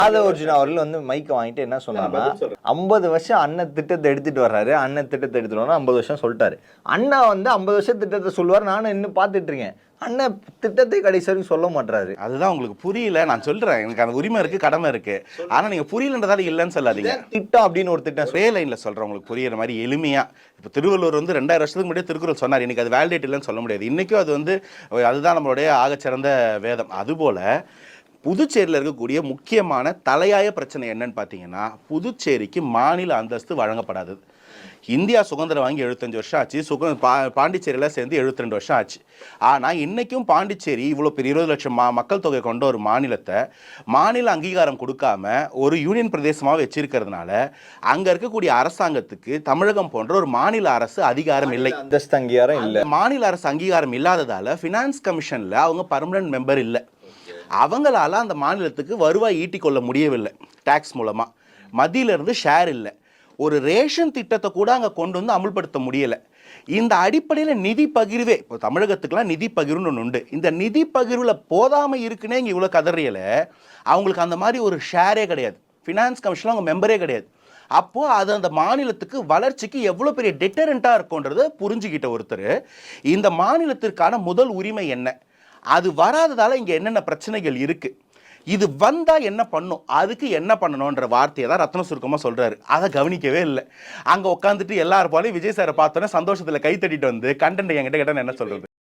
ஆதவர்ஜுன் அவர்கள் வந்து மைக்கை வாங்கிட்டு என்ன சொன்னாங்கன்னா 50 வருஷம் அண்ணன் திட்டத்தை எடுத்துட்டு வர்றாரு, அண்ணன் திட்டத்தை எடுத்துட்டு வரணும் 50 வருஷம் சொல்லிட்டாரு. அண்ணா வந்து 50 வருஷம் திட்டத்தை சொல்லுவார், நானும் இன்னும் பார்த்துட்டு இருக்கேன். அண்ணன் திட்டத்தை கடைசி வரைக்கும் சொல்ல மாட்டாரு. அதுதான் உங்களுக்கு புரியல. நான் சொல்றேன், எனக்கு அந்த உரிமை இருக்கு, கடமை இருக்கு. ஆனா நீங்க புரியலன்றதால இல்லைன்னு சொல்லாதீங்க. திட்டம் அப்படின்னு ஒரு திட்டம் ஒரே லைன்ல சொல்றேன் உங்களுக்கு புரியுற மாதிரி எளிமையா. இப்போ திருவள்ளுவர் வந்து 2000 வருஷத்துக்கு முன்னாடியே திருக்குறள் சொன்னார். இன்னைக்கு அது வேலிடேட் இல்லைன்னு சொல்ல முடியாது. இன்னைக்கும் அது வந்து அதுதான் நம்மளுடைய ஆகச்சிறந்த வேதம். அதுபோல புதுச்சேரியில் இருக்கக்கூடிய முக்கியமான தலையாய பிரச்சனை என்னன்னு பார்த்தீங்கன்னா, புதுச்சேரிக்கு மாநில அந்தஸ்து வழங்கப்படாதது. இந்தியா சுதந்திரம் வாங்கி 75 வருஷம் ஆச்சு. பாண்டிச்சேரியில் சேர்ந்து 72 வருஷம் ஆச்சு. ஆனால் இன்றைக்கும் பாண்டிச்சேரி இவ்வளோ பெரிய 20 லட்சம் மக்கள் தொகை கொண்ட ஒரு மாநிலத்தை மாநில அங்கீகாரம் கொடுக்காம ஒரு யூனியன் பிரதேசமாக வச்சிருக்கிறதுனால அங்கே இருக்கக்கூடிய அரசாங்கத்துக்கு தமிழகம் போன்ற ஒரு மாநில அரசு அதிகாரம் இல்லை, அந்தஸ்து அங்கீகாரம் இல்லை. மாநில அரசு அங்கீகாரம் இல்லாததால் ஃபினான்ஸ் கமிஷனில் அவங்க பர்மனன்ட் மெம்பர் இல்லை. அவங்களால அந்த மாநிலத்துக்கு வருவாய் ஈட்டிக்கொள்ள முடியவில்லை. டேக்ஸ் மூலமாக மத்தியிலிருந்து ஷேர் இல்லை. ஒரு ரேஷன் திட்டத்தை கூட அங்கே கொண்டு வந்து அமுல்படுத்த முடியலை. இந்த அடிப்படையில் நிதி பகிர்வே, இப்போ தமிழகத்துக்குலாம் நிதி பகிர்வுன்னு ஒன்று உண்டு. இந்த நிதி பகிர்வில் போதாமல் இருக்குன்னே இங்கே இவ்வளோ கதறியலை. அவங்களுக்கு அந்த மாதிரி ஒரு ஷேரே கிடையாது. ஃபினான்ஸ் கமிஷனில் அவங்க மெம்பரே கிடையாது. அப்போது அது அந்த மாநிலத்துக்கு வளர்ச்சிக்கு எவ்வளோ பெரிய டெட்டரண்ட்டாக இருக்கும்ன்றதை புரிஞ்சுக்கிட்ட ஒருத்தர் இந்த மாநிலத்திற்கான முதல் உரிமை என்ன, அது வராததால் இங்கே என்னென்ன பிரச்சனைகள் இருக்குது, இது வந்தால் என்ன பண்ணும், அதுக்கு என்ன பண்ணணுன்ற வார்த்தையை தான் ரத்ன சுருக்கமாக சொல்கிறாரு. அதை கவனிக்கவே இல்லை. அங்கே உட்காந்துட்டு எல்லாரும் போலையும் விஜய் சாரை பார்த்தோன்னே சந்தோஷத்தில் கை தட்டிட்டு வந்து கண்டென்ட் என்கிட்ட கேட்டால் என்ன சொல்கிறது?